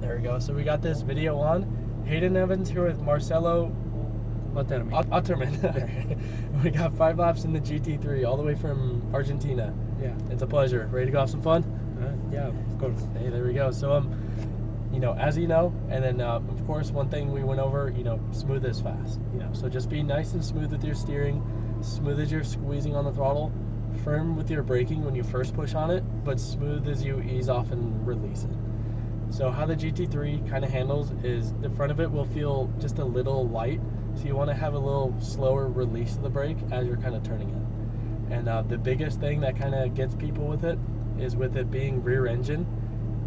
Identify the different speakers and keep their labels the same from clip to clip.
Speaker 1: There we go. So we got this video on. Hayden Evans here with Marcelo Otterman. We got 5 laps in the GT3 all the way from Argentina.
Speaker 2: Yeah.
Speaker 1: It's a pleasure. Ready to go have some fun?
Speaker 2: Yeah, of course.
Speaker 1: Hey, there we go. So, you know, as you know, and then of course one thing we went over, you know, smooth is fast. You know, so just be nice and smooth with your steering, smooth as you're squeezing on the throttle, firm with your braking when you first push on it, but smooth as you ease off and release it. So how the GT3 kind of handles is the front of it will feel just a little light, so you want to have a little slower release of the brake as you're kind of turning it. And the biggest thing that kind of gets people with it is with it being rear engine.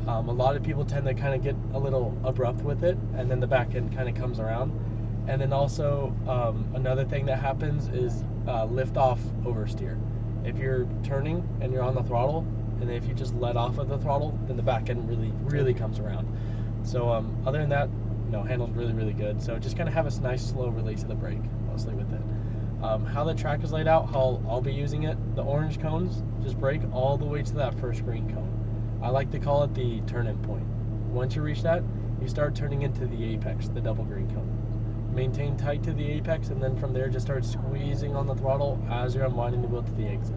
Speaker 1: A lot of people tend to kind of get a little abrupt with it, and then the back end kind of comes around. And then also another thing that happens is lift off oversteer. If you're turning and you're on the throttle, and if you just let off of the throttle, then the back end really comes around. So other than that, you know, handles really good. So just kind of have a nice slow release of the brake mostly with it. How the track is laid out, how I'll be using it, the orange cones just brake all the way to that first green cone. I like to call it the turn-in point. Once you reach that, you start turning into the apex, the double green cone. Maintain tight to the apex, and then from there just start squeezing on the throttle as you're unwinding the wheel to the exit.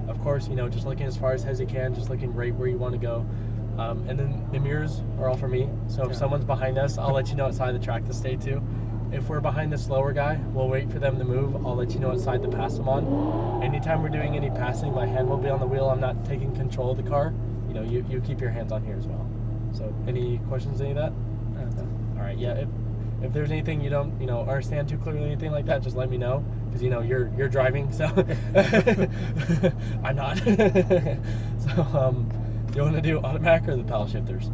Speaker 1: Of course, you know, just looking as far as you can, just looking right where you want to go. And then the mirrors are all for me. So if someone's behind us, I'll let you know what side of the track to stay to. If we're behind the slower guy, we'll wait for them to move. I'll let you know what side to pass them on. Anytime we're doing any passing, my hand will be on the wheel. I'm not taking control of the car. You know, you keep your hands on here as well. So any questions, any of that? All right, yeah. If there's anything you don't, you know, understand too clearly, anything like that, just let me know, because you know you're driving, so I'm not. So do you want to do automatic or the paddle shifters?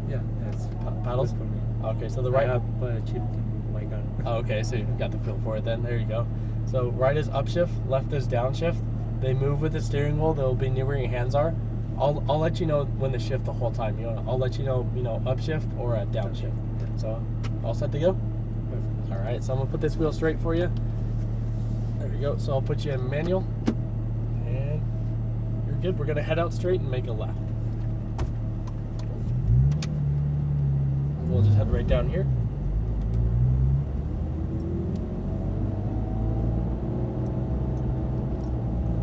Speaker 2: Yeah, that's
Speaker 1: paddles
Speaker 2: good for me.
Speaker 1: Okay, so the right.
Speaker 2: I have shifting my car.
Speaker 1: Oh, okay, so you got the feel for it then. There you go. So right is upshift, left is downshift. They move with the steering wheel. They'll be near where your hands are. I'll let you know when to shift the whole time. You know, I'll let you know upshift or a downshift. So all set to go? Perfect. All right, so I'm gonna put this wheel straight for you. There we go. So I'll put you in manual, and you're good. We're gonna head out straight and make a left. We'll just head right down here.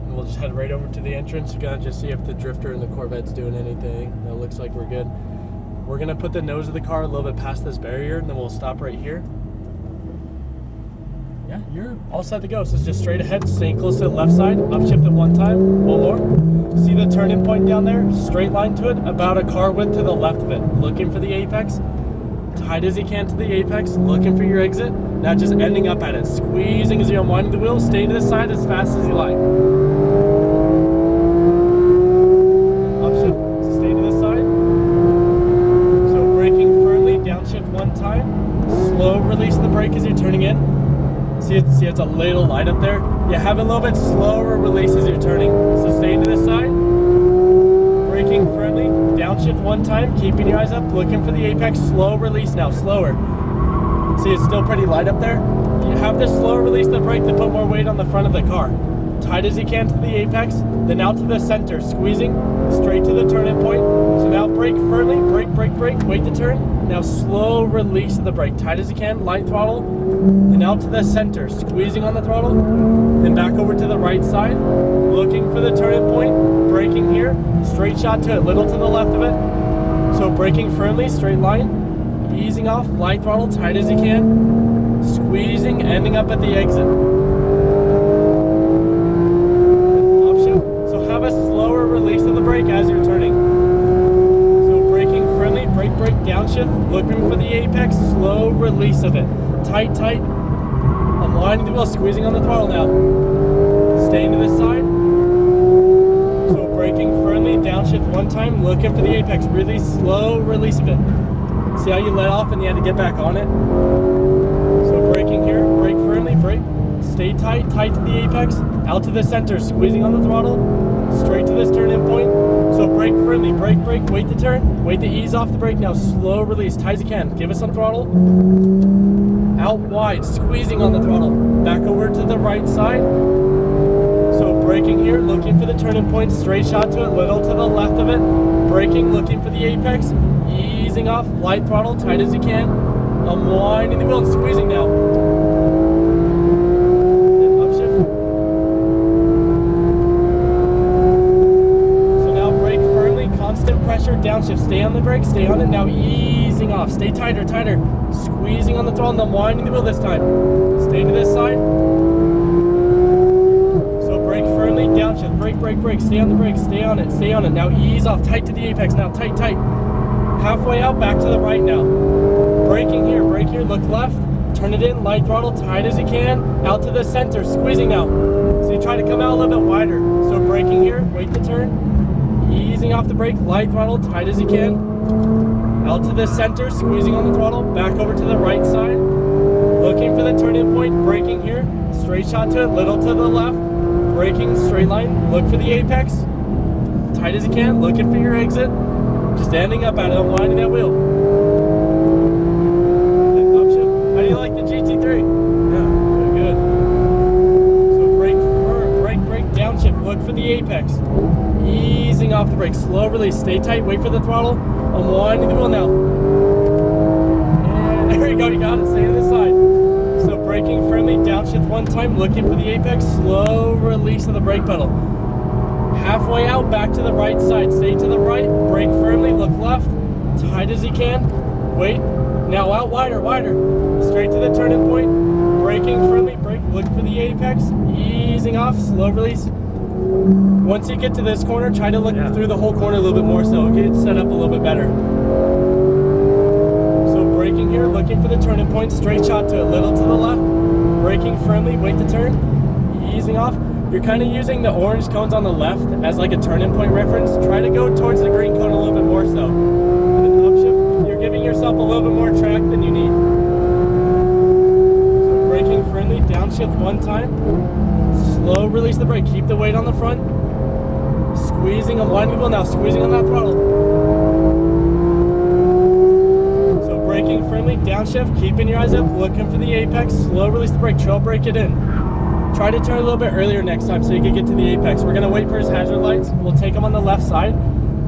Speaker 1: And we'll just head right over to the entrance. You're gonna just see if the drifter and the Corvette's doing anything. It looks like we're good. We're gonna put the nose of the car a little bit past this barrier, and then we'll stop right here. Yeah, you're all set to go. So it's just straight ahead, staying close to the left side, upshift it one time, one more. See the turn-in point down there? Straight line to it, about a car width to the left of it. Looking for the apex, tight as you can to the apex, looking for your exit. Now just ending up at it, squeezing as you're unwinding the wheel, stay to the side as fast as you like. Upshift, so stay to the side. So braking firmly, downshift one time, slow release the brake as you're turning in. See it's a little light up there. You have a little bit slower release as you're turning. So stay to the side. Braking firmly. Downshift one time. Keeping your eyes up. Looking for the apex. Slow release now. Slower. See it's still pretty light up there. You have this slow release of the brake to put more weight on the front of the car. Tight as you can to the apex. Then out to the center. Squeezing. Straight to the turn-in point. So now brake firmly. Brake. Wait to turn. Now slow release of the brake. Tight as you can. Light throttle. Then out to the center, squeezing on the throttle, then back over to the right side, looking for the turn-in point, braking here, straight shot to it, little to the left of it. So braking firmly, straight line, easing off, light throttle, tight as you can, squeezing, ending up at the exit. Upshift. So have a slower release of the brake as you're turning. So braking firmly, brake, downshift, looking for the apex, slow release of it. Tight, unwinding the wheel, squeezing on the throttle now. Staying to this side. So braking firmly, downshift one time, looking for the apex, really slow release of it. See how you let off and you had to get back on it? So braking here, brake firmly, brake. Stay tight to the apex, out to the center, squeezing on the throttle, straight to this turn-in point. So brake firmly, brake, wait to turn, wait to ease off the brake, now slow release, tight as you can. Give us some throttle. Out wide, squeezing on the throttle. Back over to the right side. So braking here, looking for the turn-in point, straight shot to it, little to the left of it. Braking, looking for the apex, easing easing off, light throttle, tight as you can. Unwinding the wheel and squeezing now. And upshift. So now brake firmly, constant pressure, downshift. Stay on the brake, stay on it. Now easing off, stay tighter, tighter. Squeezing on the throttle and unwinding the wheel this time. Stay to this side. So brake firmly, downshift, brake, brake, brake. Stay on the brake, stay on it, stay on it. Now ease off, tight to the apex. Now tight, tight. Halfway out, back to the right now. Braking here, brake here, look left. Turn it in, light throttle, tight as you can. Out to the center, squeezing now. So you try to come out a little bit wider. So braking here, wait to turn. Easing off the brake, light throttle, tight as you can. Out to the center, squeezing on the throttle, back over to the right side. Looking for the turn-in point, braking here. Straight shot to it, little to the left. Braking, straight line, look for the apex. Tight as you can, looking for your exit. Just ending up at it, unwinding that wheel. And upshift. How do you like the GT3?
Speaker 2: Yeah.
Speaker 1: Good. So brake firm, brake, brake, downshift, look for the apex. Easing off the brake, slow release, stay tight, wait for the throttle. Unwinding the wheel now. And there you go, you got it, stay to this side. So braking firmly, downshift one time, looking for the apex, slow release of the brake pedal. Halfway out, back to the right side, stay to the right, brake firmly, look left, tight as you can, wait, now out wider, wider, straight to the turning point, braking firmly, brake, look for the apex, easing off, slow release. Once you get to this corner, try to look through the whole corner a little bit more so get it set up a little bit better. So braking here, looking for the turning point, straight shot to it, little to the left, braking firmly, wait to turn, easing off. You're kind of using the orange cones on the left as like a turn-in point reference. Try to go towards the green cone a little bit more so. And then upshift, you're giving yourself a little bit more track than you need. So braking firmly, downshift one time. Slow release the brake, keep the weight on the front. Squeezing, unwinding the wheel now, squeezing on that throttle. So braking firmly, downshift, keeping your eyes up, looking for the apex. Slow release the brake, trail brake it in. Try to turn a little bit earlier next time so you can get to the apex. We're gonna wait for his hazard lights. We'll take him on the left side.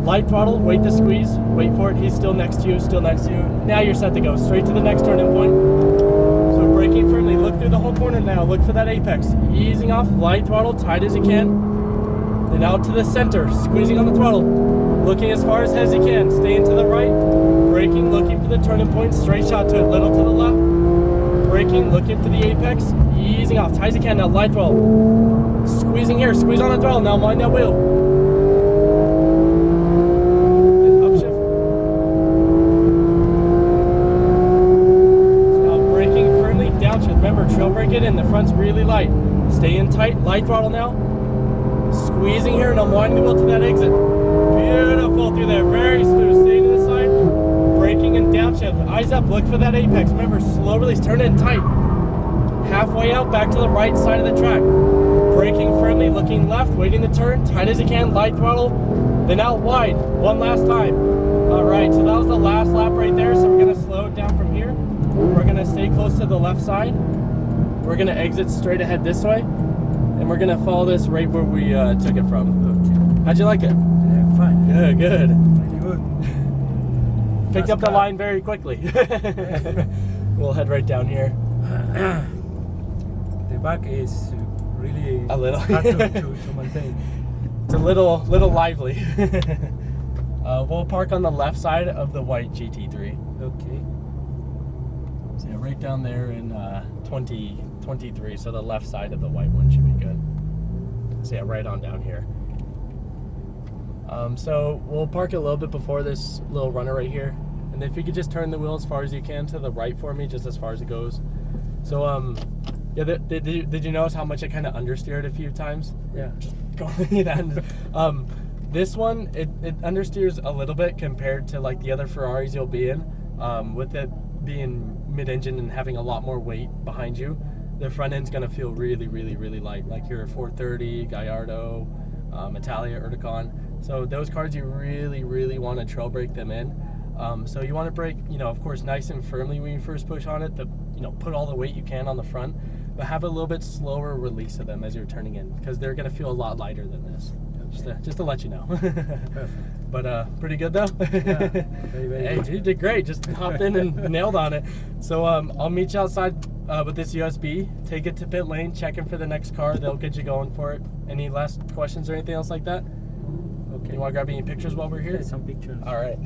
Speaker 1: Light throttle, wait to squeeze, wait for it. He's still next to you, still next to you. Now you're set to go, straight to the next turning point. So braking firmly, look through the whole corner now, look for that apex. Easing off, light throttle, tight as you can. Then out to the center, squeezing on the throttle. Looking as far ahead as you can, staying to the right. Braking, looking for the turning point, straight shot to it, little to the left. Braking, looking for the apex, easing off, tight as you can, now light throttle. Squeezing here, squeeze on the throttle, now mind that wheel. And upshift. Now braking firmly, downshift. Remember, trail brake it in, the front's really light. Stay in tight, light throttle now. Squeezing here and unwinding the wheel to that exit. Beautiful through there, very smooth, stay to the side. Braking and downshift, eyes up, look for that apex. Remember, slow release, turn it in tight. Halfway out, back to the right side of the track. Braking firmly, looking left, waiting to turn, tight as you can, light throttle, then out wide, one last time. All right, so that was the last lap right there, so we're gonna slow it down from here. We're gonna stay close to the left side. We're gonna exit straight ahead this way, and we're gonna follow this right where we took it from.
Speaker 2: Okay.
Speaker 1: How'd you like it?
Speaker 2: Yeah, fine.
Speaker 1: Good, good.
Speaker 2: Really good.
Speaker 1: Picked up the line very quickly. We'll head right down here.
Speaker 2: The back is really
Speaker 1: A little.
Speaker 2: hard to maintain.
Speaker 1: It's a little lively. We'll park on the left side of the white GT3.
Speaker 2: Okay.
Speaker 1: So yeah, right down there in 2023. So the left side of the white one should be good. So yeah, right on down here. So we'll park a little bit before this little runner right here. And if you could just turn the wheel as far as you can to the right for me, just as far as it goes. So yeah, did you notice how much it kind of understeered a few times?
Speaker 2: Yeah.
Speaker 1: Just going that. This one, it understeers a little bit compared to like the other Ferraris you'll be in. With it being mid-engine and having a lot more weight behind you, the front end's gonna feel really, really, really light. Like your 430, Gallardo, Italia, Urticon. So those cars, you really, really want to trail brake them in. So you want to brake, of course, nice and firmly when you first push on it. Put all the weight you can on the front, but have a little bit slower release of them as you're turning in, because they're going to feel a lot lighter than this. just to let you know.
Speaker 2: Perfect.
Speaker 1: But pretty good though.
Speaker 2: Yeah, very
Speaker 1: Hey,
Speaker 2: good.
Speaker 1: you did great. Just hopped in and nailed on it. So I'll meet you outside with this USB. Take it to pit lane. Checking for the next car. They'll get you going for it. Any last questions or anything else like that?
Speaker 2: Okay.
Speaker 1: You want to grab any pictures while we're here?
Speaker 2: Yeah, some pictures.
Speaker 1: All right.